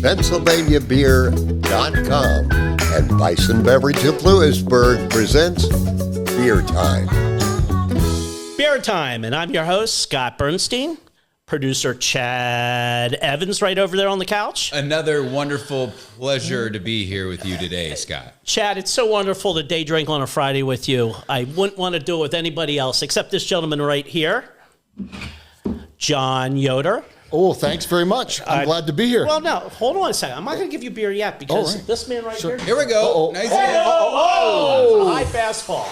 PennsylvaniaBeer.com and Bison Beverage of Lewisburg presents Beer Time. Beer Time, and I'm your host, Scott Bernstein. Producer Chad Evans right over there on the couch. Another wonderful pleasure to be here with you today, Scott. Chad, it's so wonderful to day drink on a Friday with you. I wouldn't want to do it with anybody else except this gentleman right here, John Yoder. Oh, thanks very much. I'm glad to be here. Well, no, hold on a second. I'm not going to give you beer yet because this man right here. Here we go. Nice. High fastball.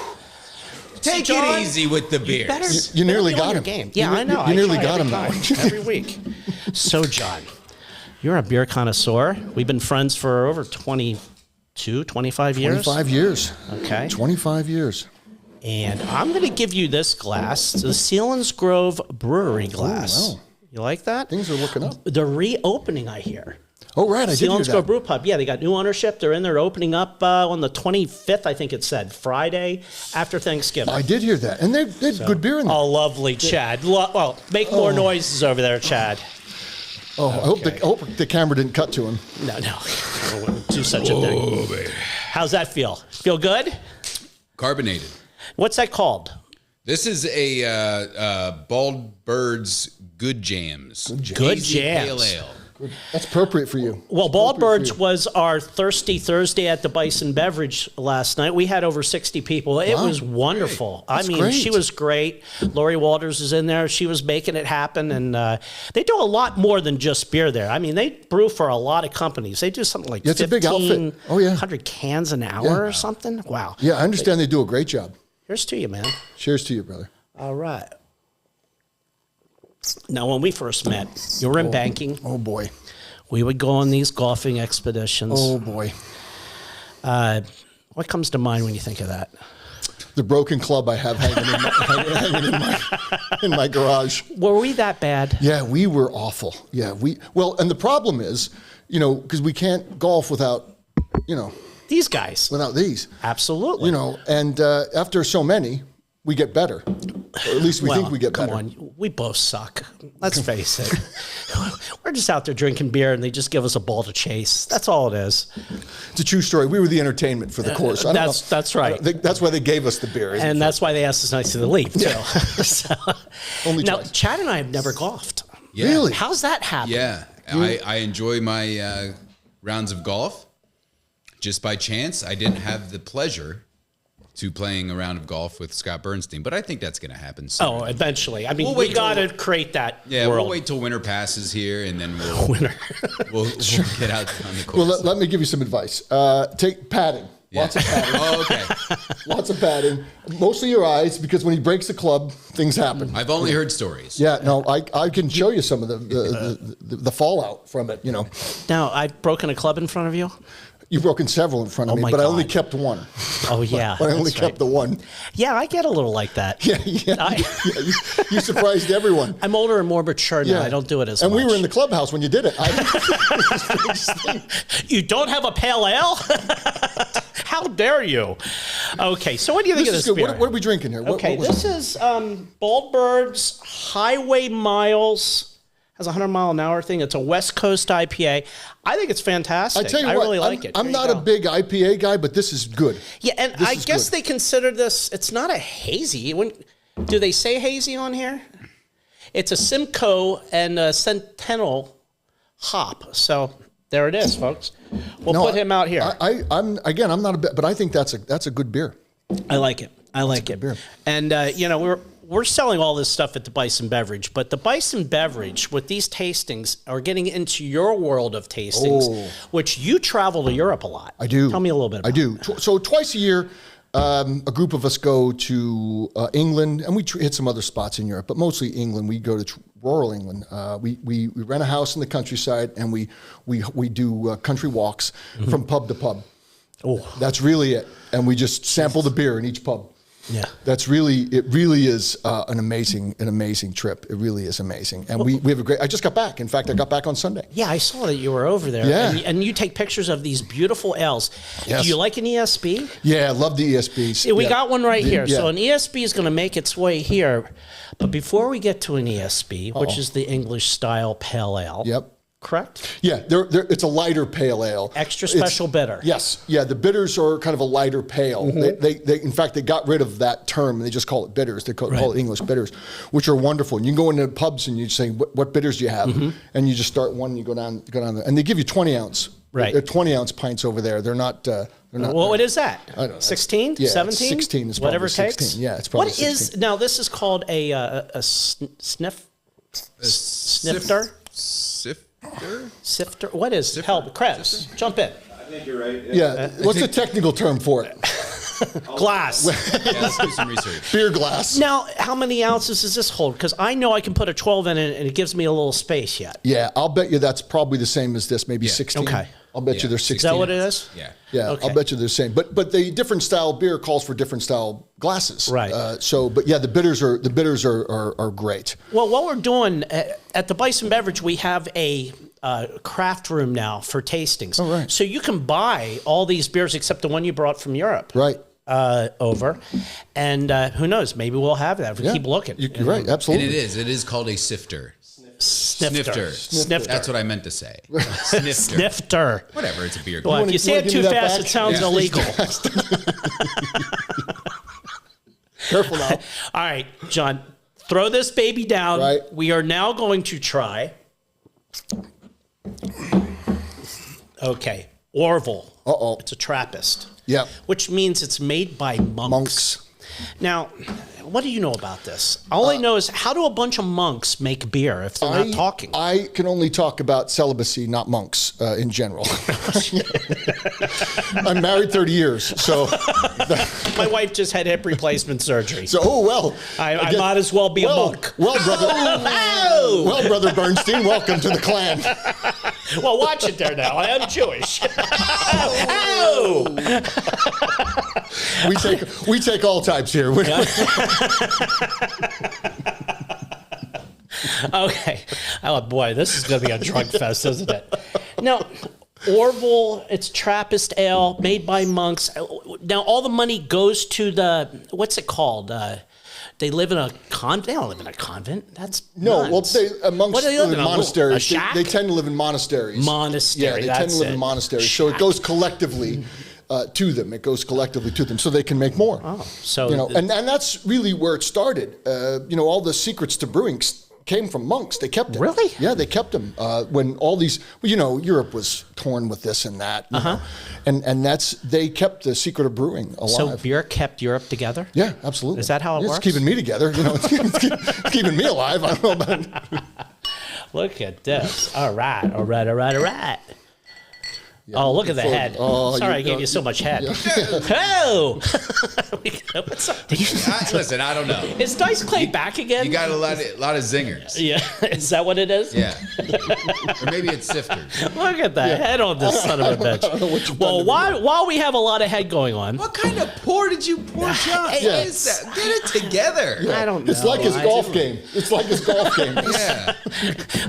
Take John, it easy with the beers. You nearly got him. Game. Yeah, I know. You nearly I got him now. now. Every week. So, John, you're a beer connoisseur. We've been friends for over 25 years. 25 years. Okay. 25 years. And I'm going to give you this glass, the Sealands Grove Brewery glass. Oh, wow. You like that? Things are looking up. They're reopening, I hear. Oh, right. I did hear Sealands Grove that. Brew Pub. Yeah, they got new ownership. They're in there opening up on the 25th, I think it said, Friday after Thanksgiving. I did hear that. And they had good beer in there. Oh, lovely, Chad. Well, make more noises over there, Chad. Oh, I hope the camera didn't cut to him. No. I wouldn't do such a thing. Baby. How's that feel? Feel good? Carbonated. What's that called? This is a Bald Bird's Good Jams. Good Hazy Jams. Pale Ale. That's appropriate for you. Well, Bald Birds was our Thirsty Thursday at the Bison Beverage last night. We had over 60 people. It was wonderful. I mean, great. she was great. Lori Walters is in there. She was making it happen. And they do a lot more than just beer there. I mean, they brew for a lot of companies. They do something like It's a big outfit. Oh, yeah. 100 cans an hour or something. Wow. Yeah, I understand they do a great job. Here's to you, man. Cheers to you, brother. All right. Now, when we first met, you were in banking. Oh, boy. We would go on these golfing expeditions. Oh, boy. What comes to mind when you think of that? The broken club I have hanging in my garage. Were we that bad? Yeah, we were awful. Yeah, and the problem is, because we can't golf without, These guys. without these. Absolutely. And after so many, we get better. Or at least we think we get better. Come on, we both suck. Let's face it. We're just out there drinking beer, and they just give us a ball to chase. That's all it is. It's a true story. We were the entertainment for the course. That's right. That's why they gave us the beer. And that's why they asked us nicely to leave, too. Yeah. So, Only now, twice. Chad and I have never golfed. Yeah. Really? How's that happen? Yeah. I enjoy my rounds of golf. Just by chance, I didn't have the pleasure to playing a round of golf with Scott Bernstein, but I think that's going to happen soon. Oh, eventually. I mean, We'll we wait got to create that Yeah, world. we'll wait till winter passes here, and then we'll get out on the course. Well, let me give you some advice. Take padding. Yeah. Lots of padding. Oh, okay. Lots of padding. Mostly your eyes, because when he breaks the club, things happen. I've only heard stories. Yeah, no, I can show you some of the fallout from it. Now, I've broken a club in front of you. You've broken several in front of me, my but I only God. kept one. Oh, yeah. I only that's kept right. the one. Yeah, I get a little like that. Yeah. I- You surprised everyone. I'm older and more mature now. I don't do it as and much. we were in the clubhouse when you did it. You don't have a pale ale? How dare you? Okay, so what do you think This of is this good. beer? What are we drinking here? Okay, what was this it? is Bald Bird's Highway Miles. Has a 100-mile-an-hour thing. It's a West Coast IPA. I think it's fantastic. I tell you what, really like it. I'm There not you a go. big IPA guy, but this is good. Yeah, and This I is guess good. they consider this, it's not a hazy. Do they say hazy on here? It's a Simcoe and a Centennial hop. So there it is, folks. We'll put him out here. I'm not a bit, but I think that's a good beer. I like it. I like it. beer. And we're selling all this stuff at the Bison Beverage, but the Bison Beverage with these tastings are getting into your world of tastings, which you travel to Europe a lot. I do. Tell me a little bit about I do. So twice a year, a group of us go to England, and we hit some other spots in Europe, but mostly England. We go to rural England. We rent a house in the countryside, and we do country walks from pub to pub. Oh, That's really it. And we just sample the beer in each pub. yeah. It really is an amazing trip. It really is amazing. And we have a great, I just got back. In fact, I got back on Sunday. Yeah, I saw that you were over there. Yeah. And you take pictures of these beautiful ales. Yes. Do you like an ESB? Yeah, I love the ESBs. Yeah, we got one right here. Yeah. So an ESB is going to make its way here. But before we get to an ESB, which is the English style pale ale, Yep. correct? Yeah, it's a lighter pale ale. Extra special bitter. Yes, yeah. The bitters are kind of a lighter pale. They in fact, they got rid of that term. They just call it bitters. They call it English bitters, which are wonderful. And you can go into pubs and you say, "What bitters do you have?" And you just start one. And you go down there, and they give you 20-ounce. Right. They're 20-ounce pints over there. They're not. They're not. Well, what is that? I don't know. 16? Yeah, 17? 16 is whatever probably it takes. 16. Yeah, it's probably What 16. is now? This is called a snifter. Sifter. What is help? Krebs, jump in. I think you're right. Yeah. What's the technical term for it? Glass. Yeah, let's do some research. Beer glass. Now, how many ounces does this hold? Because I know I can put a 12 in it, and it gives me a little space yet. Yeah, I'll bet you that's probably the same as this, maybe Yeah. 16. Okay. I'll bet you they're 16. Is that what it is? Yeah. Yeah, Okay. I'll bet you they're the same. But the different style beer calls for different style glasses. Right. But yeah, the bitters are great. Well, what we're doing at the Bison Beverage, we have a craft room now for tastings. Oh, right. So you can buy all these beers except the one you brought from Europe. Right. Over, and who knows? Maybe we'll have that if we Yeah. keep looking. You're right. And Absolutely. it is called a sifter. Snifter. That's what I meant to say. Snifter. Snifter. Whatever, it's a beer. Well, if you say it give too me that fast, back? it sounds Yeah. illegal. Careful now. All right, John, throw this baby down. Right. We are now going to try. Okay, Orville. Uh-oh. It's a Trappist. Yeah. Which means it's made by monks. Monks. Now, what do you know about this? All I know is, how do a bunch of monks make beer if they're not talking? I can only talk about celibacy, not monks in general. I'm married 30 years, so My wife just had hip replacement surgery. well. I guess- might as well be a monk. Well, brother. Oh! Well, brother Bernstein, welcome to the clan. Well, watch it there now. I am Jewish. Oh! We take all types here. Okay. Oh, boy, this is going to be a drug fest, isn't it? Now, Orville, it's Trappist ale made by monks. Now, all the money goes to what's it called? They live in a convent. They don't live in a convent. That's No, nuts. well, monks What do they live live in in? monasteries. A shack? They tend to live in monasteries. Monastery, Yeah, they tend that's to live it. in monasteries. So it goes collectively to them. It goes collectively to them, so they can make more. Oh, so and that's really where it started. All the secrets to brewing came from monks. They kept them. Really? Yeah, they kept them. When all these, Europe was torn with this and that. You know, and they kept the secret of brewing alive. So beer kept Europe together? Yeah, absolutely. Is that how it It's works? keeping me together. It's keeping me alive. I don't know about it. Look at this. All right. Oh, look at the forward. head. Oh, Sorry, I you gave go- you so much head. Oh! What's up? Listen, I don't know. Is Dice Clay back again? You got a lot of zingers. Yeah. Is that what it is? Yeah. Or maybe it's sifters. Look at the head on this son of a bitch. Well, while we have a lot of head going on, What kind of pour did you pour, John? Hey, What is that? Get it together. I don't know. It's like his golf game. It's like his golf game. Yeah.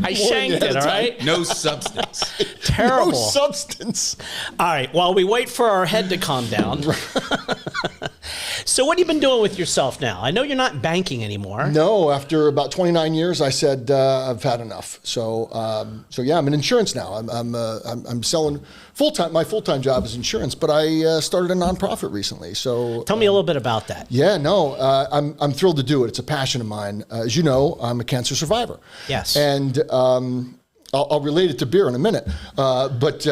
I shanked it, all right? No substance. Terrible. No substance. All right, while we wait for our head to calm down. So what have you been doing with yourself now? I know you're not banking anymore. No, after about 29 years, I said I've had enough. So yeah, I'm in insurance now. I'm selling full time. My full time job is insurance, but I started a nonprofit recently. So Tell me a little bit about that. yeah, no, I'm thrilled to do it. It's a passion of mine. As you know, I'm a cancer survivor. Yes. And I'll relate it to beer in a minute. But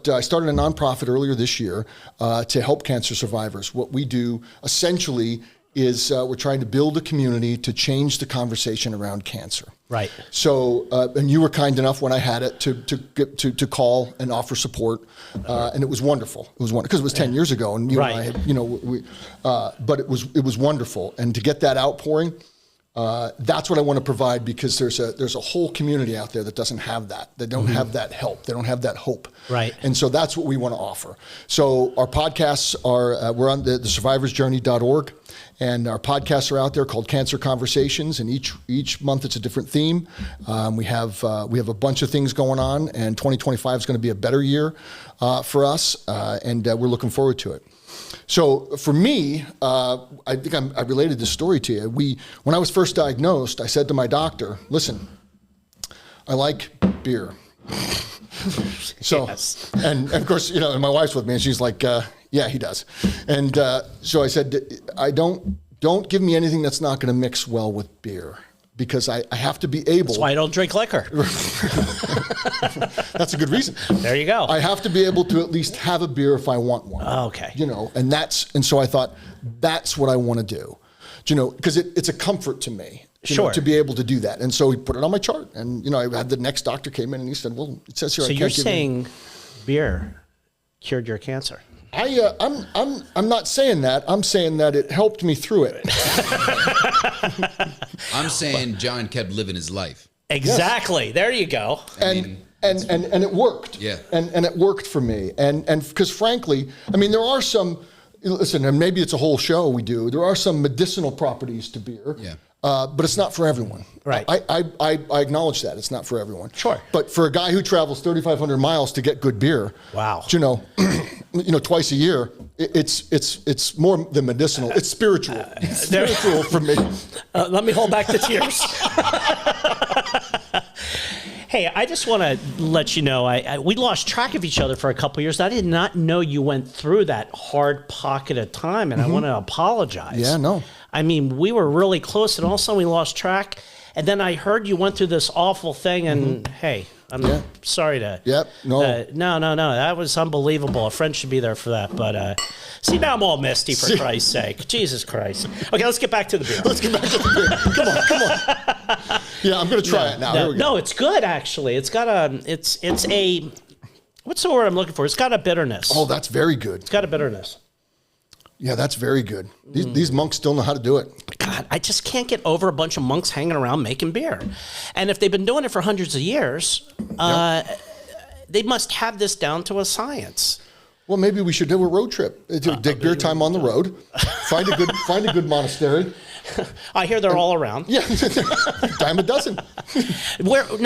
I started a nonprofit earlier this year to help cancer survivors. What we do essentially is we're trying to build a community to change the conversation around cancer. Right. So, and you were kind enough when I had it to call and offer support, and it was wonderful. It was wonderful because it was 10 years ago, and you and I had, but it was wonderful, and to get that outpouring. That's what I want to provide because there's a whole community out there that doesn't have that. They don't have that help. They don't have that hope. Right. And so that's what we want to offer. So our podcasts are we're on the survivorsjourney.org, and our podcasts are out there called Cancer Conversations, and each month it's a different theme. We have a bunch of things going on, and 2025 is going to be a better year for us, and we're looking forward to it. So for me, I think I related this story to you. When I was first diagnosed, I said to my doctor, listen, I like beer. So, Yes. and of course, you know, and my wife's with me, and she's like, "Yeah, he does." And so I said, "I don't give me anything that's not going to mix well with beer, because I have to be able." That's why I don't drink liquor. That's a good reason. There you go. I have to be able to at least have a beer if I want one. Okay. You know, and so I thought that's what I want to do. You know, because it's a comfort to me. You know, Sure. to be able to do that. And so he put it on my chart. And, you know, I had the next doctor came in and he said, well, it says here So I can't you're give you. saying beer cured your cancer? I'm not saying that. I'm saying that it helped me through it. I'm saying John kept living his life. Exactly. There you go. And it worked. Yeah. And it worked for me. And because frankly, I mean, there are some, listen, and maybe it's a whole show we do, there are some medicinal properties to beer. Yeah. But it's not for everyone. Right. I acknowledge that. It's not for everyone. Sure. But for a guy who travels 3,500 miles to get good beer, Wow. you know, twice a year, it's more than medicinal. It's spiritual. It's spiritual for me. Let me hold back the tears. Hey, I just want to let you know, we lost track of each other for a couple of years. I did not know you went through that hard pocket of time, and I want to apologize. Yeah, no. I mean, we were really close, and all of a sudden we lost track. And then I heard you went through this awful thing, and hey, I'm sorry to. Yep. No. No. That was unbelievable. A friend should be there for that. But see, now I'm all misty, for Christ's sake. Jesus Christ. Okay, let's get back to the beer. Let's get back to the beer. Come on. Yeah, I'm going to try it now. Here we go. No, it's good actually. It's got it's a, what's the word I'm looking for? It's got a bitterness. Oh, that's very good. It's got a bitterness. Yeah, that's very good. These monks still know how to do it. God, I just can't get over a bunch of monks hanging around making beer. And if they've been doing it for hundreds of years, they must have this down to a science. Well, maybe we should do a road trip. Take beer time on the road. Find a good monastery. I hear they're all around. Yeah, dime a dozen. Where's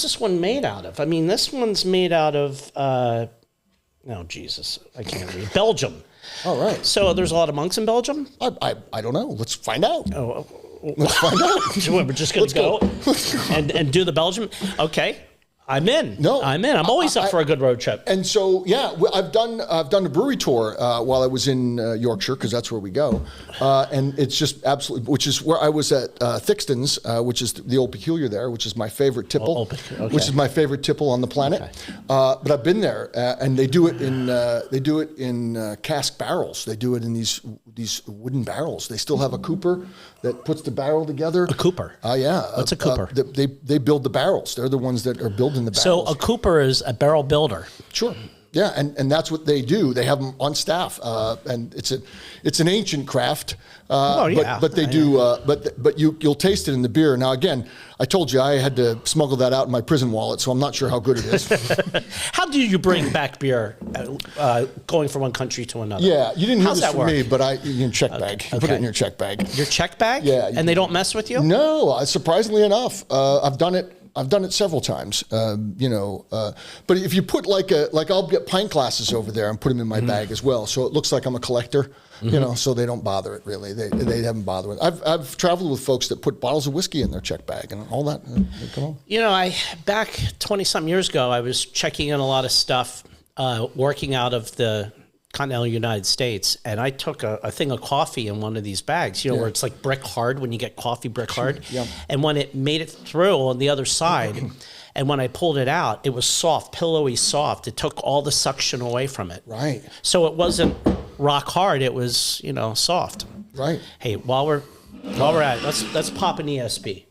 this one made out of? I mean, this one's made out of, oh, Jesus, I can't read. Belgium. All right. So there's a lot of monks in Belgium? I don't know. Let's find out. Oh, Let's find out. we're just going to go and do the Belgium? Okay. I'm in. No, I'm in. I'm always up for a good road trip. And so, yeah, I've done a brewery tour while I was in Yorkshire, because that's where we go, and it's just absolutely, which is where I was at Thixton's, which is the Old Peculiar there, which is my favorite tipple, which is my favorite tipple on the planet. Okay. But I've been there, and they do it in cask barrels. They do it in these wooden barrels. They still have a cooper that puts the barrel together. A cooper? Yeah. What's a cooper? They build the barrels. They're the ones that are building the barrels. So a cooper is a barrel builder. Sure. Yeah, and that's what they do. They have them on staff, and it's an ancient craft. But they do. But you'll taste it in the beer. Now again, I told you I had to smuggle that out in my prison wallet, so I'm not sure how good it is. How do you bring back beer going from one country to another? Yeah, you didn't hear How's this that from work? me, but in your check bag. You put it in your check bag. Your check bag? Yeah. And they don't mess with you? No, surprisingly enough, I've done it several times, but if you put I'll get pint glasses over there and put them in my bag as well, so it looks like I'm a collector, so they don't bother it really. They haven't bothered it. I've traveled with folks that put bottles of whiskey in their check bag and all that. Come on. I back 20-some years ago, I was checking in a lot of stuff, working out of the continental United States, and I took a thing of coffee in one of these bags, where it's like brick hard when you get coffee brick hard. Yeah. And when it made it through on the other side, and when I pulled it out, it was soft, pillowy soft. It took all the suction away from it. Right. So it wasn't rock hard. It was, soft. Right. Hey, while we're at it, let's pop an ESB.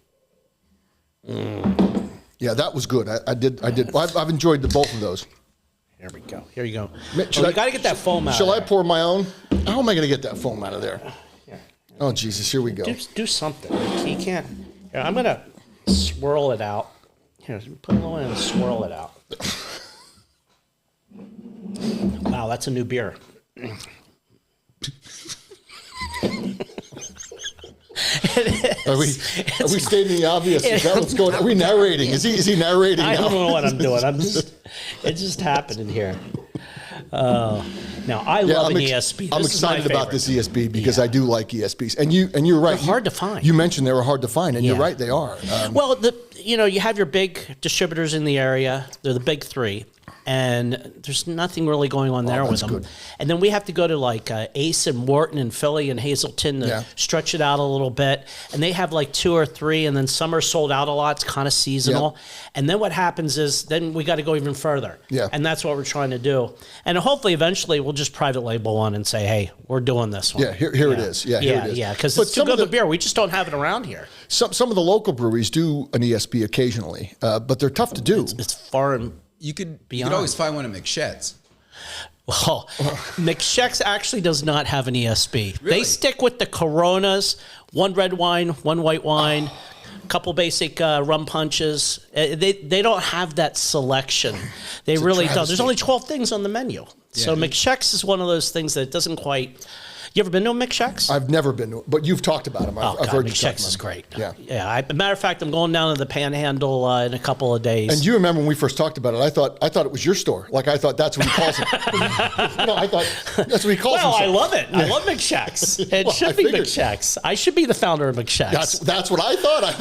Yeah, that was good. I did. I've enjoyed both of those. Here we go. Here you go. You got to get that foam out. Shall of I there. pour my own? How am I going to get that foam out of there? Here. Oh, Jesus, here we go. Do something. You can't. Here, I'm going to swirl it out. Here, put a little in and swirl it out. Wow, that's a new beer. Are we stating the obvious? Is that what's going on? Are we narrating? Is he narrating now? I don't know what I'm doing. It just happened in here. Now, I love an I'm ESB. I'm This is my excited about favorite. this ESB because I do like ESBs. And you're right. They're hard to find. You mentioned they were hard to find, and you're Yeah. right, they are. Well, you have your big distributors in the area. They're the big three. And there's nothing really going on there with them. good. And then we have to go to like Ace and Wharton and Philly and Hazleton to stretch it out a little bit. And they have like 2 or 3, and then some are sold out a lot. It's kind of seasonal. And then what happens is then we got to go even further. Yeah. And that's what we're trying to do. And hopefully eventually we'll just private label one and say, hey, we're doing this one. Yeah, here it is. Yeah, here it is. Yeah, because But it's too some of good of a the- beer. We just don't have it around here. Some of the local breweries do an ESB occasionally, but they're tough to do. It's far and You could Beyond. always find one at McShed's. Well, McSheck's actually does not have an ESB. Really? They stick with the Coronas, 1 red wine, 1 white wine, couple basic rum punches. They don't have that selection. They really don't. There's travesty. only 12 things on the menu. So Yeah. McSheck's is one of those things that doesn't quite. You ever been to a McSheck's? I've never been to it, but you've talked about them. I've heard you talk McSheck's about is them. great. Yeah. Yeah. Matter of fact, I'm going down to the Panhandle in a couple of days. And you remember when we first talked about it? I thought it was your store. Like I thought that's what he calls it. No, I thought that's what he calls well, himself. I love it. I love McSheck's. It Well, should I be figured. McSheck's. I should be the founder of McSheck's. That's what I thought. I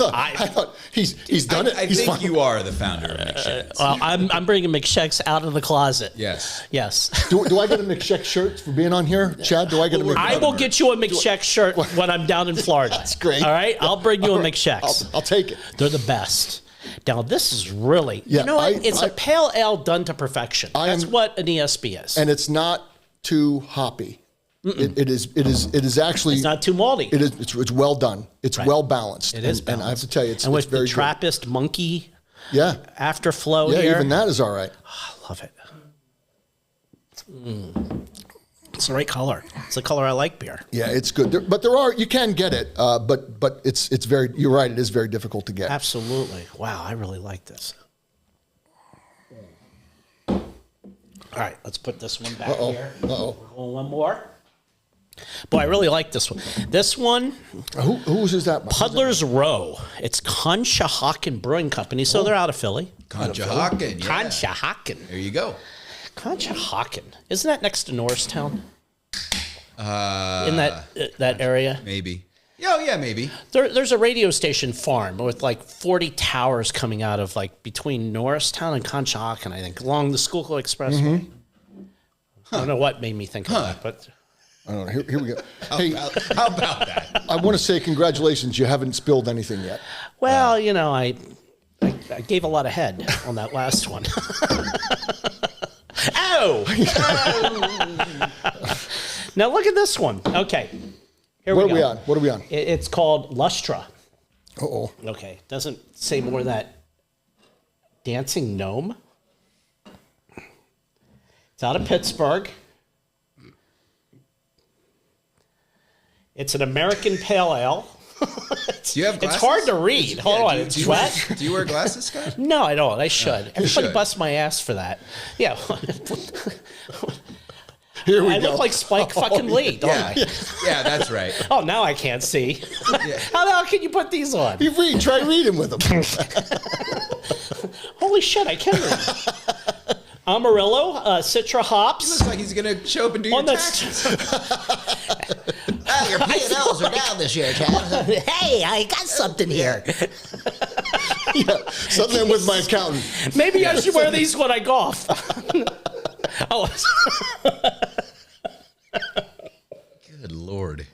thought he's done it. I He's think fine. you are the founder of McShed's. Well, I'm bringing McSheck's out of the closet. Yes. Yes. Do I get a McSheck shirt for being on here, Chad? Do I get a McSheck? I will get you a McSheck shirt when I'm down in Florida. That's great. All right? I'll bring you a All right. McSheck's. I'll take it. They're the best. Now, this is really, Yeah, you know what? It's I- a pale ale done to perfection. That's what an ESB is. And it's not too hoppy. It is actually. It's not too malty. It is. It's well done. It's well balanced. It is And I have to tell you, it's and with very the Trappist monkey good. Yeah. afterflow Yeah. here. Even that is all right. I love it. It's the right color. It's the color I like beer. Yeah, it's good. But you can get it. But it's very. You're right. It is very difficult to get. Absolutely. Wow, I really like this. All right, let's put this one back here. One more. Boy, I really like this one. This one, Whose is that? Puddler's Row. It's Conshohocken Brewing Company, so they're out of Philly. Conshohocken. Yeah. Conshohocken. There you go. Conshohocken. Isn't that next to Norristown? In that area? Maybe. Oh, yeah, maybe. There's a radio station farm with like 40 towers coming out of like between Norristown and Conshohocken, I think, along the Schuylkill Expressway. I don't know what made me think of that, but I don't know. Here we go. How about that? I want to say congratulations. You haven't spilled anything yet. well, you know, I gave a lot of head on that last one. Ow! Now look at this one. Okay. Here What we are we go. on? What are we on? It's called Lustra. Uh-oh. Okay. Doesn't say more than that. Dancing Gnome. It's out of Pittsburgh. It's an American pale ale. Do you have glasses? It's hard to read. Hold on. It's wet. Do you wear glasses, Scott? No, I don't. I should. Everybody should. busts my ass for that. Yeah. Here we I go. look like Spike fucking Lee, don't I? Yeah, that's right. Oh, now I can't see. How the hell can you put these on? You try reading with them. Holy shit, I can read. Amarillo, Citra hops. Looks like he's gonna show up and do your On taxes. Your P&Ls are down this year, Chad. Hey, I got something here. Something with my accountant. Maybe I should wear these when I golf. Oh, Good Lord.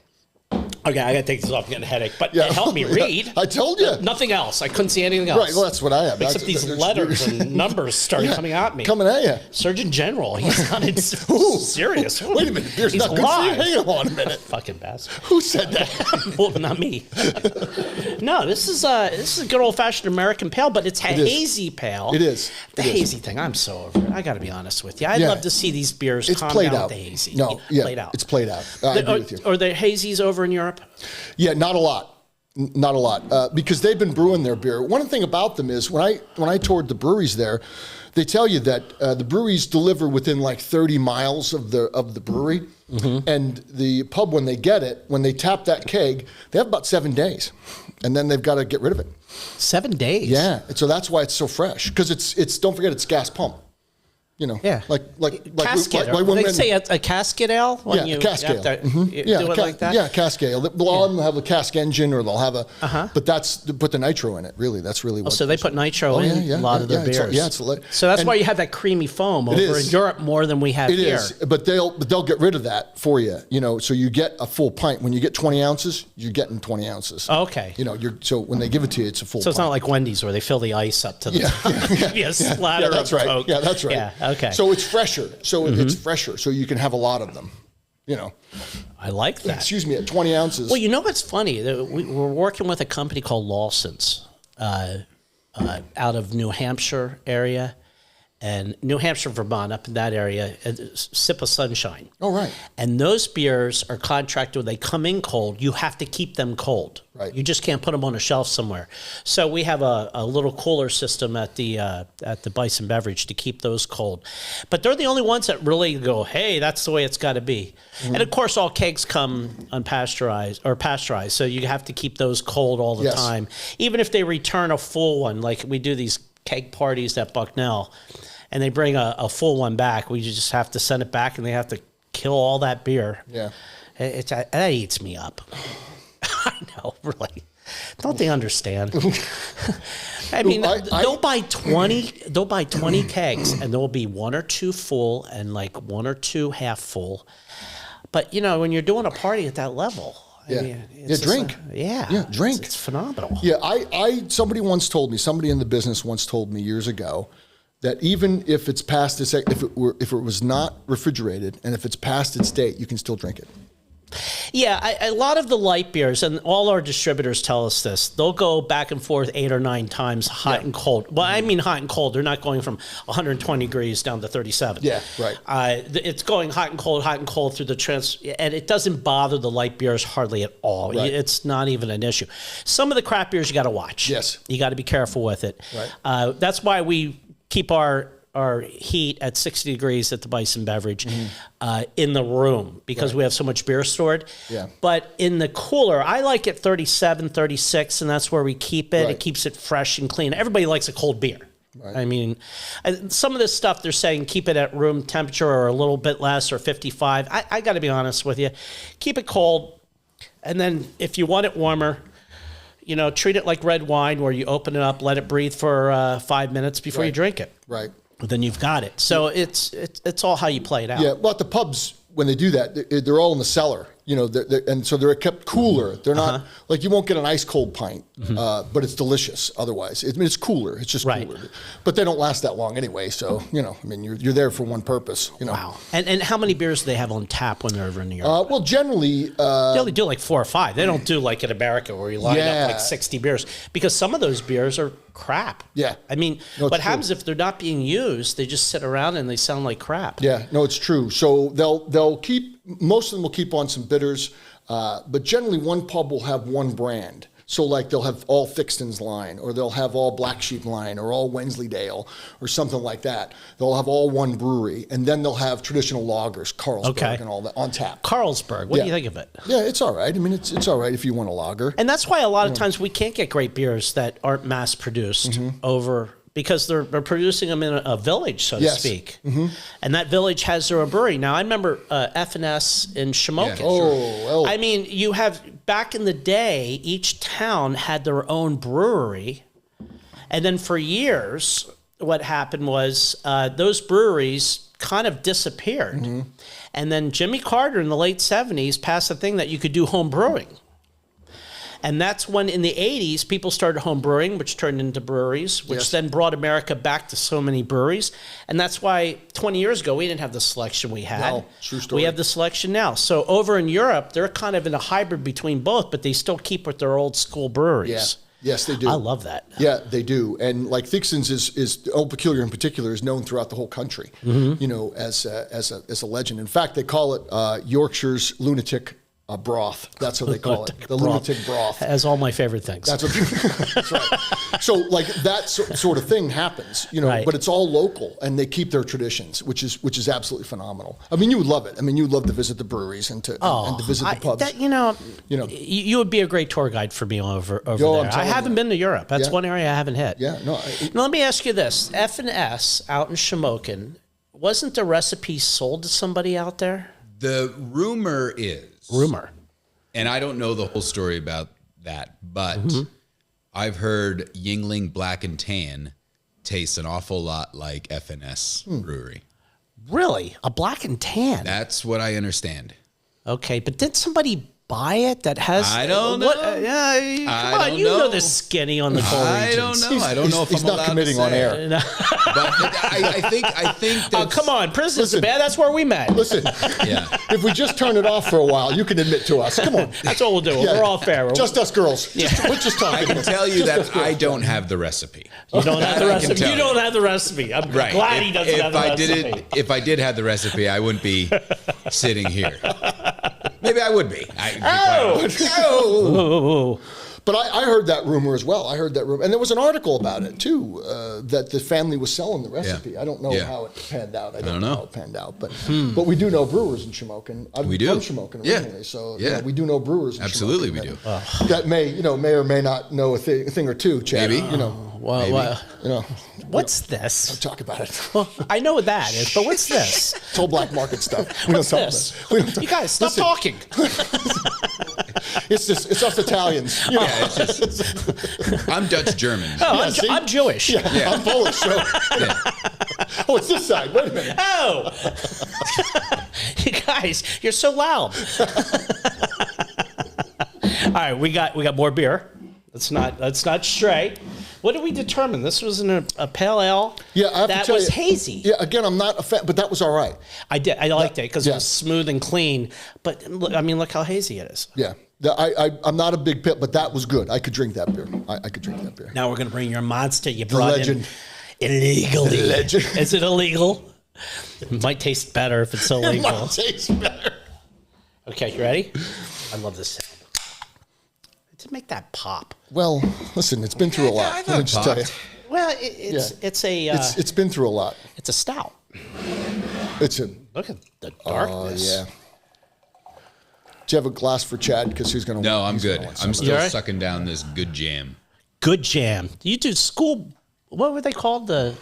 okay, I gotta take this off. I'm getting a headache, but Yeah. it helped me read. I told you. Nothing else. I couldn't see anything else. Right, well, that's what I have. Except these letters and numbers started coming at me. Coming at you. Surgeon General, he's sounded serious. Wait a minute. Beer's He's not good for you. live. Hang on a minute. Fucking bastard. Who said that? Well, not me. No, this is a good old fashioned American pale, but it's a is. hazy pale. It is. The It is. hazy thing, I'm so over it. I got to be honest with you. I'd Yeah. love to see these beers It's calm played down out. with the hazy. No, yeah, played out. it's played out. I agree with you. Are the hazies over in Europe? Yeah, not a lot. Not a lot, because they've been brewing their beer. One thing about them is when I toured the breweries there, they tell you that the breweries deliver within like 30 miles of the brewery, and the pub when they get it, when they tap that keg, they have about 7 days, and then they've got to get rid of it. 7 days. Yeah, and so that's why it's so fresh, because it's don't forget it's gas pump. You know, Yeah. like Casket. like when they men- say a casket ale when yeah, you a cask ale. have to do it like that. Yeah, cask ale. A lot of them have a cask engine, or they'll have a. But that's to put the nitro in it. Really, that's really what. So they put nitro in a lot of their beers. So that's why you have that creamy foam over in Europe more than we have It here. is, but they'll get rid of that for you. You know, so you get a full pint. When you get 20 ounces, you're getting 20 ounces. Okay. You know, so when they give it to you, it's a full. So it's pint. not like Wendy's where they fill the ice up to the top. Yeah, splatter that's of right. Coke. Yeah, that's right. Yeah, okay. So it's fresher. So it's fresher. So you can have a lot of them. You know. I like that. Excuse me, at 20 ounces. Well, you know what's funny? We're working with a company called Lawson's out of New Hampshire area. And New Hampshire, Vermont, up in that area, Sip of Sunshine. Oh, right. And those beers are contracted when they come in cold. You have to keep them cold. Right. You just can't put them on a shelf somewhere. So we have a little cooler system at the Bison Beverage to keep those cold. But they're the only ones that really go, hey, that's the way it's got to be. And of course, all kegs come pasteurized. So you have to keep those cold all the time. Even if they return a full one, like we do these keg parties at Bucknell, and they bring a full one back, we just have to send it back, and they have to kill all that beer. Yeah. That eats me up. I know, really. Don't they understand? I mean, they'll buy 20 kegs, and there'll be one or two full and like one or two half full. But, you know, when you're doing a party at that level, I mean, drink. Drink. It's phenomenal. Yeah, somebody in the business once told me years ago that even if it's past its, if it was not refrigerated and if it's past its date, you can still drink it. Yeah, a lot of the light beers, and all our distributors tell us this, they'll go back and forth 8 or 9 times hot and cold. Well, I mean hot and cold. They're not going from 120 degrees down to 37. Yeah, right. It's going hot and cold through the and it doesn't bother the light beers hardly at all. Right. It's not even an issue. Some of the crap beers you got to watch. Yes. You got to be careful with it. Right. That's why we keep our heat at 60 degrees at the Bison Beverage in the room because we have so much beer stored. Yeah. But in the cooler, I like it 37, 36, and that's where we keep it. Right. It keeps it fresh and clean. Everybody likes a cold beer. Right. I mean, some of this stuff they're saying keep it at room temperature or a little bit less or 55. I got to be honest with you. Keep it cold, and then if you want it warmer, you know, treat it like red wine where you open it up, let it breathe for 5 minutes before you drink it. Right. Then you've got it. So it's all how you play it out. Yeah, well, at the pubs, when they do that, they're all in the cellar, you know, and so they're kept cooler. They're not, like you won't get an ice cold pint, but it's delicious otherwise. I mean, it's cooler. It's just cooler. But they don't last that long anyway, so, you know, I mean, you're there for one purpose, you know. Wow. And how many beers do they have on tap when they're over in New York? Well, generally... they only do like 4 or 5. They don't do like in America where you line up like 60 beers because some of those beers are crap. Yeah. I mean, what happens if they're not being used, they just sit around and they sound like crap. Yeah, no, it's true. So they'll keep, most of them will keep on some bitters, but generally one pub will have one brand. So like they'll have all Thixton's line, or they'll have all Black Sheep line, or all Wensleydale, or something like that. They'll have all one brewery, and then they'll have traditional lagers, Carlsberg and all that on tap. Carlsberg, what do you think of it? Yeah, it's all right. I mean, it's all right if you want a lager. And that's why a lot of times we can't get great beers that aren't mass produced over because they're producing them in a village, so to speak. And that village has their own brewery. Now, I remember F&S in Shamokin. Yeah, I mean, you have, back in the day, each town had their own brewery. And then for years, what happened was those breweries kind of disappeared. And then Jimmy Carter in the late 70s passed a thing that you could do home brewing. And that's when, in the 80s, people started home brewing, which turned into breweries, which then brought America back to so many breweries. And that's why 20 years ago, we didn't have the selection we had. No, true story. We have the selection now. So over in Europe, they're kind of in a hybrid between both, but they still keep with their old school breweries. Yeah. Yes, they do. I love that. Yeah, they do. And like Thixton's is Old Peculiar in particular is known throughout the whole country, you know, as a legend. In fact, they call it Yorkshire's lunatic broth. That's what they call it. The lunatic broth. As all my favorite things. That's right. So like that sort of thing happens, you know, but it's all local and they keep their traditions, which is absolutely phenomenal. I mean, you would love it. I mean, you would love to visit the breweries and to visit the pubs. You would be a great tour guide for me over there. I haven't been to Europe. That's one area I haven't hit. Yeah, no. Now, let me ask you this. F&S out in Shamokin, Wasn't the recipe sold to somebody out there? The rumor is, and I don't know the whole story about that, but I've heard Yingling Black and Tan tastes an awful lot like FNS Brewery. Really? A black and tan? That's what I understand. Okay, but did somebody buy it that has... I don't know. Come on, you know the skinny on the cold I don't know. I don't know if he's I'm not allowed committing to on say. air. But I think that's... Oh, come on. Prison's bad. That's where we met. Listen, Yeah. if we just turn it off for a while, you can admit to us. Come on. That's what we'll do. Yeah. We're all fair. Just us girls. We're just I talking. can tell you that I don't have the recipe. You don't have the That I can recipe. tell You don't have the recipe. I'm glad he doesn't have the recipe. If I did have the recipe, I wouldn't be sitting here. Maybe I would be. Oh. But I heard that rumor as well. I heard that rumor. And there was an article about it, too, that the family was selling the recipe. Yeah. I don't know Yeah. how it panned out. I don't know. know how it panned out. But we do know brewers in Shamokin. I'm We do. from Shamokin Yeah. originally. So Yeah. we do know brewers in Absolutely, Shamokin we do. that may or may not know a thing or two, Chad. Maybe. What's this? Talk about it. Well, I know what that is, but what's this? It's all black market stuff. We What's don't talk this? about it. We don't talk- You guys, stop Listen, talking. It's us Italians. You know? Yeah, it's just, I'm Dutch German. Oh, see? I'm Jewish. Yeah. I'm Polish. So. Yeah. Oh, it's this side. Wait a minute. Oh, you guys, you're so loud. All right, we got more beer. Let's not stray. What did we determine? This was a pale ale. Yeah, I have that to tell was you, hazy. Yeah, again, I'm not a fan, but that was all right. I liked it because it yeah. was smooth and clean. But look, I mean, look how hazy it is. Yeah, I'm not a big pit, but that was good. I could drink that beer. I could drink that beer. Now we're gonna bring your monster you brought legend. in illegally. The legend. Is it illegal? It might taste better if it's It illegal. might taste better. Okay, you ready? I love this sound. To make that pop. Well, listen, it's been through a lot. I Let thought me it just tell you. Well, it's It's been through a lot. a stout. It's a. Look at the Oh darkness. yeah. Do you have a glass for Chad? Because he's going to. No, I'm good. I'm still You all right? sucking down this good jam. Good jam. You do school. What were they called? The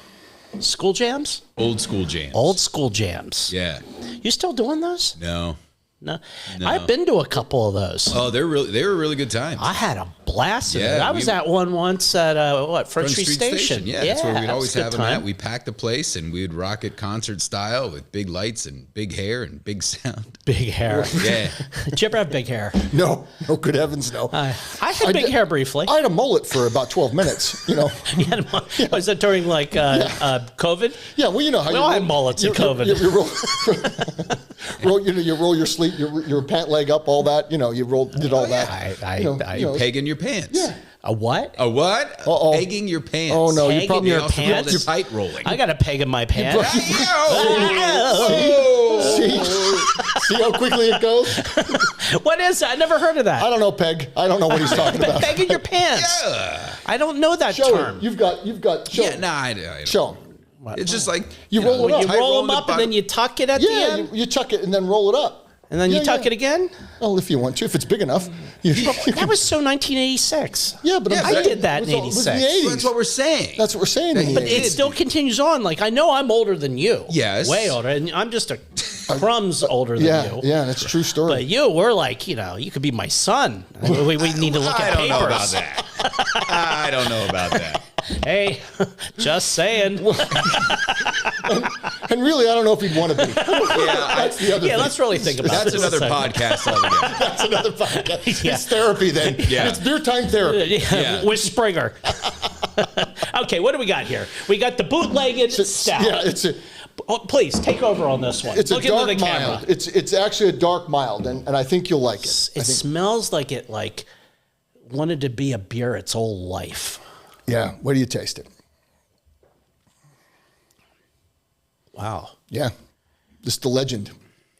school jams? Old school jams. Old school jams. Yeah. You still doing those? No. No. I've been to a couple of those. Oh, they were really good times. I had a blast. Yeah, I was at one once at Front Street Station. Yeah, that's where we'd that always was a good have them time. at. We packed the place and we'd rock it concert style with big lights and big hair and big sound. Big hair. Yeah. Did you ever have big hair? No, good heavens, no. I had big hair briefly. I had a mullet for about 12 minutes. You know. Was it during like COVID? Yeah, well, you know how We you all roll, had mullets in COVID. You roll your sleeve, your pant leg up, all that. You know, you did all that. You know, Pegging your pants. Yeah. A what? A what? Uh-oh. Pegging your pants. Oh no, you Pegging probably your They also call pants? it tight rolling. I got a peg in my pants. see how quickly it goes. What is that? I never heard of that. I don't know, Peg. I don't know what he's talking about. Peg in your pants. Yeah. I don't know that Show term. him. You've got. Show Yeah, him. nah, I don't. Show him. It's just like You roll it up. You tight roll rolling them the up and then bottom. you tuck it at the Yeah, end, you tuck it and then roll it up. and then you Yeah, tuck yeah. it again. Well, if you want to, if it's big enough. That was so 1986. Yeah, but Yeah, I'm I saying did that in it was the 86. 80s. That's what we're saying. That's what we're saying. in the But 80s. It still continues on. Like I know I'm older than you. Yes. way older, and I'm just a crumbs older than yeah, you. yeah, that's a true story. But we're like, you could be my son. We need to look I at don't papers. know about that. I don't know about that. Hey, just saying. And really, I don't know if he'd want to be. That's the other Yeah, thing. let's really think about That's this. another a second. podcast altogether. That's another podcast. Yeah. It's therapy then. Yeah. It's beer time therapy. Yeah, with Springer. Okay, what do we got here? We got the bootlegged stout. Yeah, it's a Please take over on this one. it's Look a into dark the camera. mild. It's actually a dark mild, and I think you'll like it. It smells like it wanted to be a beer its whole life. Yeah. Where do you taste it? Wow. Yeah. This is the legend.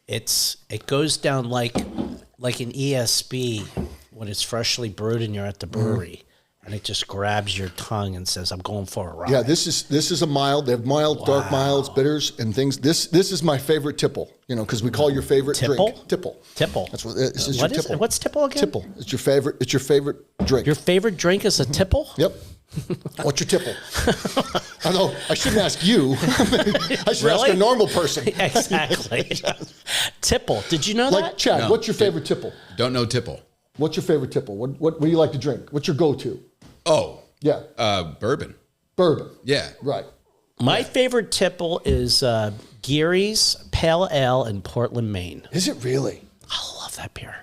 It goes down like an ESB when it's freshly brewed and you're at the brewery. And it just grabs your tongue and says, "I'm going for a ride." Yeah, this is a mild. They have mild, dark milds, bitters, and things. This is my favorite tipple. Because we call your favorite Tipple? drink tipple. Tipple. That's what this is. What your is tipple. it? What's tipple again? Tipple. It's your favorite drink. Your favorite drink is a tipple? Yep. What's your tipple? Although I shouldn't ask you. I should ask a normal person. Exactly. Tipple. Did you know Like that? Chad, No. what's your favorite tipple? Don't know tipple. What's your favorite tipple? What do you like to drink? What's your go-to? Oh, Yeah, bourbon. bourbon. Yeah. Right. My favorite tipple is Geary's Pale Ale in Portland, Maine. Is it really? I love that beer.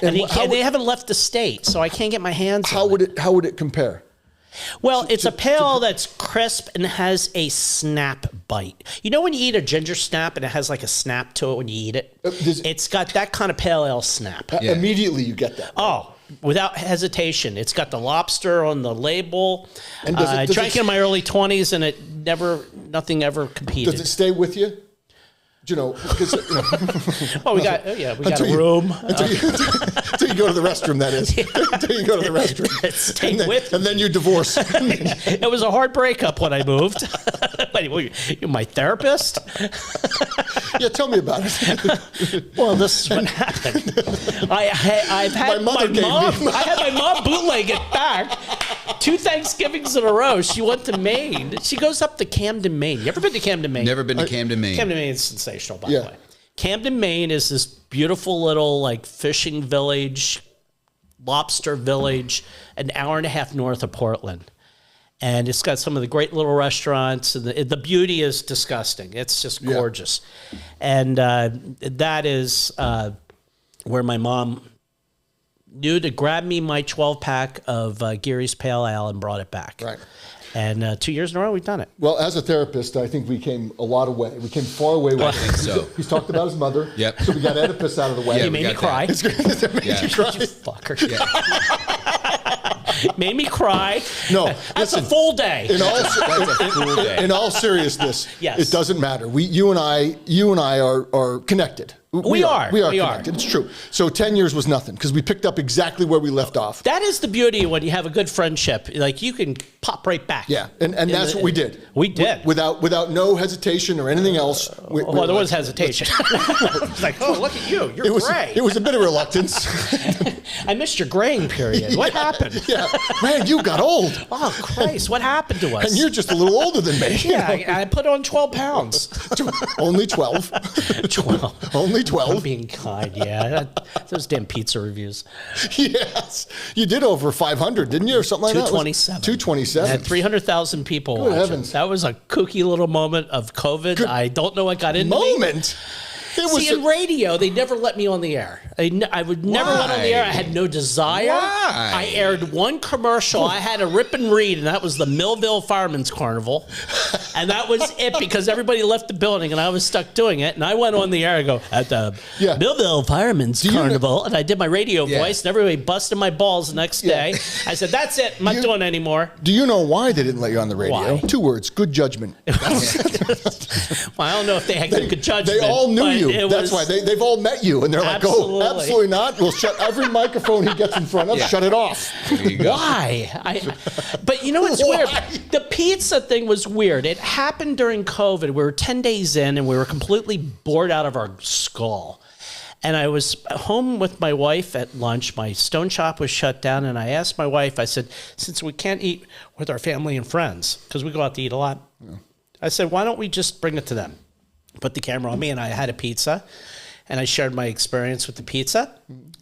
And They haven't left the state, so I can't get my hands on it. How would it compare? Well, it's a pale ale that's crisp and has a snap bite. You know when you eat a ginger snap and it has like a snap to it when you eat it? It's got that kind of pale ale snap. Immediately you get that. Oh, without hesitation. It's got the lobster on the label. And I drank it in my early 20s and nothing ever competed. Does it stay with you? You know, because Well, we got a room. until you go to the restroom. That is, until you go to the restroom, Stay with me. and then you divorce. It was a hard breakup when I moved. Wait, you're my therapist? Yeah, tell me about it. Well, this is what happened. I've had My mother gave me- I had my mom bootleg it back. 2 Thanksgivings in a row. She went to Maine. She goes up to Camden, Maine. You ever been to Camden, Maine? Never been to Camden, Maine. Camden, Maine is sensational, by Yeah. the way. Camden, Maine is this beautiful little like fishing village, lobster village, an hour and a half north of Portland. And it's got some of the great little restaurants, and the beauty is disgusting. It's just gorgeous. And that is where my mom knew to grab me my 12-pack of Geary's Pale Ale and brought it back. Right. And 2 years in a row, we've done it. Well, as a therapist, I think we came a lot of way. We came far away. I think so. He's talked about his mother. Yep. So we got Oedipus out of the way. You we made me got cry. that. Made Yeah. you cry. Fucker. Yeah. Made me cry. No, That's listen, a full day. In all, That's a cool day. in all seriousness, Yes. it doesn't matter. You and I are connected. We are. We are We are. connected. It's true. So 10 years was nothing because we picked up exactly where we left off. That is the beauty when you have a good friendship. Like you can pop right back. Yeah, and that's what we did. We did. Without no hesitation or anything else. Well, there was hesitation. It's like, oh, look at you. You're gray. It was a bit of reluctance. I missed your graying period. What happened? Yeah, man, you got old, Oh, Christ. What happened to us? and you're just a little older than me. yeah, I put on 12 pounds. Only 12. 12. Only I'm 12. being kind, yeah. Those damn pizza reviews. Yes, you did over 500, didn't you, or something like that? 227. 227. Had 300,000 people Good watching. heavens. That was a kooky little moment of COVID. I don't know what got into me. Moment. It was See, in radio, they never let me on the air. I would never let on the air. I had no desire. Why? I aired one commercial. I had a rip and read, and that was the Millville Firemen's Carnival. And that was it because everybody left the building, and I was stuck doing it. And I went on the air. I go, at the Yeah. Millville Firemen's Carnival. And I did my radio Yeah. voice, and everybody busted my balls the next day. I said, that's it. I'm not doing it anymore. Do you know why they didn't let you on the radio? Why? 2 words: good judgment. Well, I don't know if they had good judgment. They all knew but you. it That's was- why they've all met you, and they're like, "Oh, Absolutely. absolutely not. We'll shut every microphone he gets in front of. Yeah. Shut it off." There you go. Why? But you know what's weird? The pizza thing was weird. It happened during COVID. We were 10 days in and we were completely bored out of our skull. And I was home with my wife at lunch. My stone shop was shut down. And I asked my wife, I said, since we can't eat with our family and friends, because we go out to eat a lot, I said, why don't we just bring it to them? Put the camera on me, and I had a pizza. And I shared my experience with the pizza.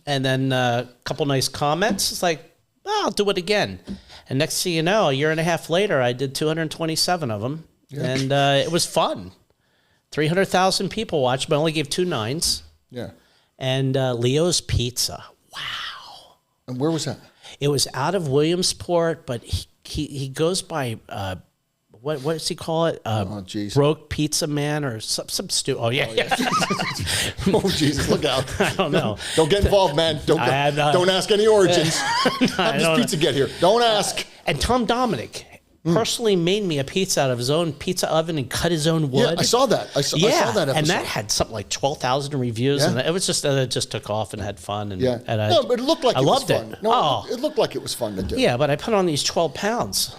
And then a couple nice comments. It's like, oh, I'll do it again. And next thing you know, a year and a half later, I did 227 of them. Yeah. And it was fun. 300,000 people watched, but I only gave 2 nines. Yeah. And Leo's Pizza. Wow. And where was that? It was out of Williamsport, but he goes by... what does he call it? Geez. Broke Pizza Man or some Oh, yeah. Oh, Jesus, look out. I don't know. Don't get involved, man. Don't ask any origins. How does pizza get here? Don't ask. And Tom Dominic personally made me a pizza out of his own pizza oven and cut his own wood. Yeah, I saw that. I saw that episode. And that had something like 12,000 reviews. Yeah. And it was just, it just took off and had fun. And, Yeah. and No, but it looked like I it loved was fun. it. No, it looked like it was fun to do. Yeah, but I put on these 12 pounds.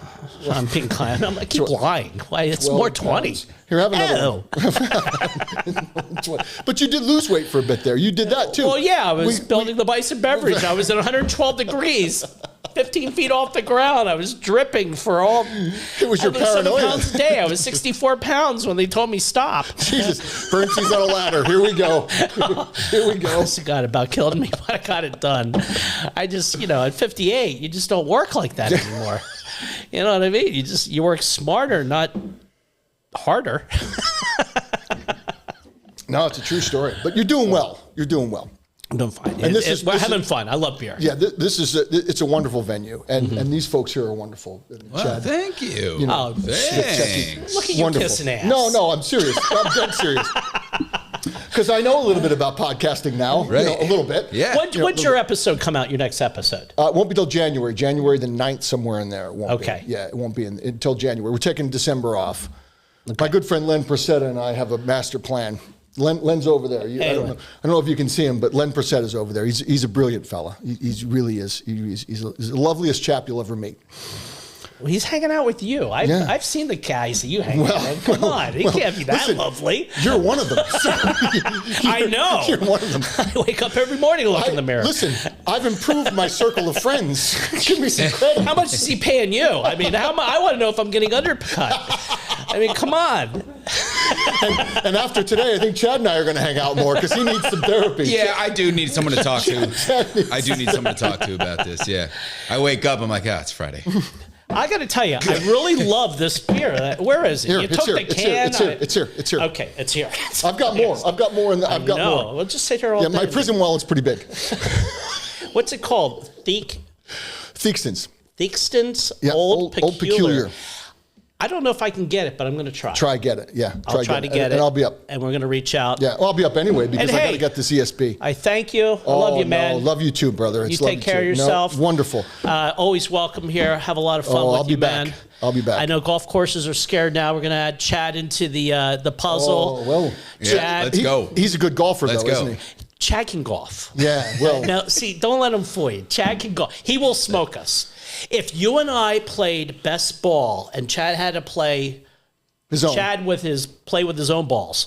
I'm being kind. I keep lying. Why? It's 12 more 20. pounds. Here, have another one. But you did lose weight for a bit there. You did that too. Well, yeah, I was building the Bison beverage. I was at 112 degrees. 15 feet off the ground. I was dripping for all. It was your 7 paranoia. pounds a day. I was 64 pounds when they told me stop. Jesus, Bernstein's on a ladder. Here we go. Here we go. This God about killed me, but I got it done. I just, at 58, you just don't work like that anymore. You know what I mean? You work smarter, not harder. No, it's a true story. But you're doing well. You're doing well. I'm doing fine. And We're having fun. I love beer. Yeah, it's a wonderful venue, and these folks here are wonderful. Well, Chad, thank you. Oh, Thanks. look at you kissing ass. No, I'm serious. I'm dead serious. Because I know a little bit about podcasting now, Right. a little bit. Yeah. When's your episode come out? Your next episode? It won't be till January the 9th, somewhere in there. It won't Okay. Be. Yeah, it won't be until January. We're taking December off. My good friend Len Procetta and I have a master plan. Len's over there. I don't know if you can see him, but Len Procetta's over there. He's a brilliant fella. He really is. He's the loveliest chap you'll ever meet. Well, he's hanging out with you. I've seen the guys that you hang out with. Come on. He can't be that listen, lovely. You're one of them. I know. You're one of them. I wake up every morning and look in the mirror. Listen, I've improved my circle of friends. Give me some credit. How much is he paying you? I mean, I want to know if I'm getting undercut. I mean, come on. And after today, I think Chad and I are going to hang out more because he needs some therapy. Yeah, I do need someone to talk to. I do need someone to talk to about this. Yeah. I wake up, I'm like, it's Friday. I got to tell you, I really love this beer. Where is it? Here, You it's took here, the it's can. here, it's here. Okay, it's here. I've got more. I've got more. I've got No, more. we'll just sit here all Yeah, day. my prison wallet's pretty big. What's it called? Theakston's. Theakston's Yeah, Old Peculiar. Peculiar. I don't know if I can get it, but I'm going to try. Try get it. Yeah, I'll try to get it. And I'll be up. And we're going to reach out. Yeah, well, I'll be up anyway because And I got hey, to get this ESP. I thank you. I love you, man. No, love you too, brother. You take care of yourself. No, wonderful. Always welcome here. Have a lot of fun with I'll be you, back. man. I'll be back. I know golf courses are scared now. We're going to add Chad into the puzzle. Oh, well. Yeah, let's go. He's a good golfer, Let's though, go. isn't he? Chad can golf. Yeah, well. Now, see, don't let him fool you. Chad can golf. He will smoke us. If you and I played best ball and Chad had to play his own. Chad play with his own balls.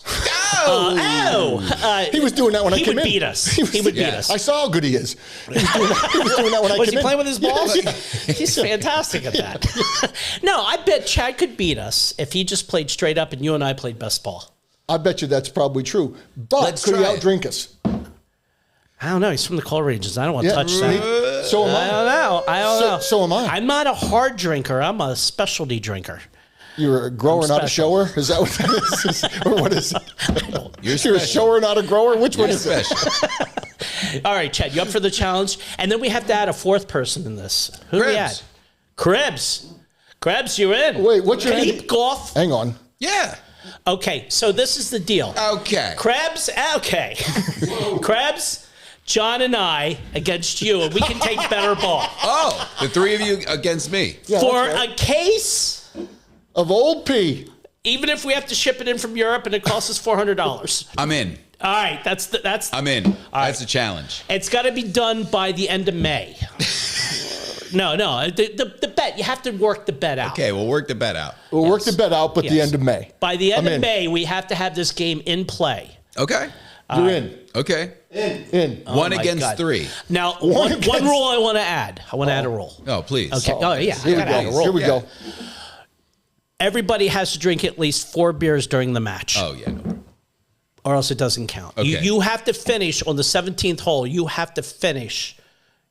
He was doing that when I came in. He would beat us. He would beat us. I saw how good he is. He was doing that when I Was came he in. playing with his balls? Yeah. He's fantastic at that. No, I bet Chad could beat us if he just played straight up and you and I played best ball. I bet you that's probably true. But Let's could he try it. outdrink us? I don't know. He's from the coal regions. I don't want to touch that. So am I don't know. So am I. I'm not a hard drinker. I'm a specialty drinker. You're a grower, not a special. shower? Is that what that is? Or what is it? You're You're a special. shower, not a grower? Which one You're is it? special. All right, Chad, you up for the challenge? And then we have to add a fourth person in this. Who do we add? Cribs. Krebs, you're in. Wait, what's your Can name? he golf? Hang on. Yeah. Okay, so this is the deal. Okay. Krebs, okay. Krebs, John and I against you, and we can take better ball. Oh, the three of you against me. Yeah, For that's right. a case, Of Old P. even if we have to ship it in from Europe and it costs us $400. I'm in. All right, that's. I'm in. That's a challenge. It's got to be done by the end of May. No, the bet, you have to work the bet out. Okay, we'll work the bet out. We'll work the bet out, but the Yes. end of May. By the end I'm of in. May, we have to have this game in play. Okay. You're in. Okay. In. One my against God. three. Now, One one rule I want to add. I want to add a rule. Oh, please. Okay. Oh, yeah. I Here we gotta add a go. rule. Here we Yeah. go. Everybody has to drink at least 4 beers during the match, Oh, yeah. No. or else it doesn't count. Okay. You have to finish on the 17th hole. You have to finish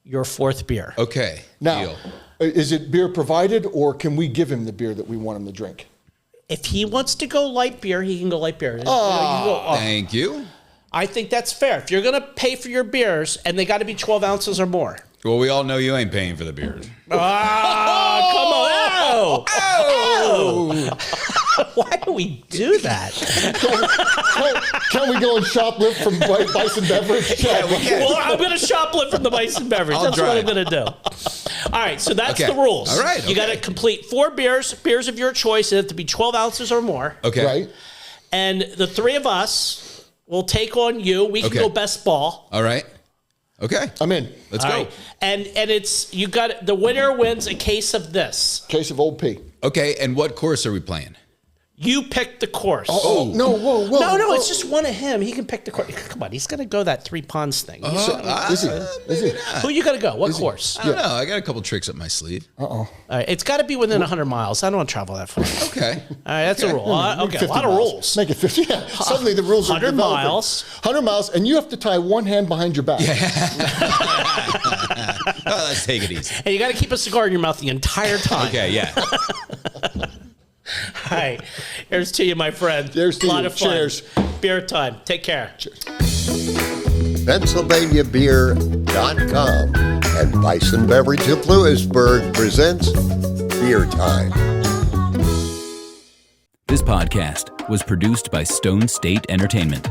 your 4th beer. Okay. Now, Deal. is it beer provided, or can we give him the beer that we want him to drink? If he wants to go light beer, he can go light beer. You know, Thank you. I think that's fair. If you're going to pay for your beers, and they got to be 12 ounces or more. Well, we all know you ain't paying for the beers. Ah, come on. Oh. Why do we do that? Can we go and shoplift from Bison Beverage? Well, I'm going to shoplift from the Bison Beverage. I'll That's what drive. I'm going to do. All right, so that's Okay. the rules. All right, You got to okay. complete 4 beers of your choice. They have to be 12 ounces or more. Okay. Right? And the 3 of us will take on you. We can Okay. go best ball. All right. Okay. I'm in. Let's All go. right. And it's you got the winner wins a case of this. Case of Old P. Okay. And what course are we playing? You pick the course. Oh, no, whoa. No, it's just one of him. He can pick the course. Come on, he's going to go that 3 ponds thing. Is he? Who you got to go? What course? I don't know. I got a couple tricks up my sleeve. All right, it's got to be within 100 miles. I don't want to travel that far. Okay. All right, that's a rule. Okay, a lot of miles. rules. Make it 50. Yeah. Suddenly the rules are 100 developing. miles. 100 miles, and you have to tie one hand behind your back. Let's take it easy. And you got to keep a cigar in your mouth the entire time. Okay, yeah. All right, here's to you, my friend. Cheers to a lot you. of fun. Cheers. Beer time. Take care. Cheers. PennsylvaniaBeer.com and Bison Beverage of Lewisburg presents Beer Time. This podcast was produced by Stone State Entertainment.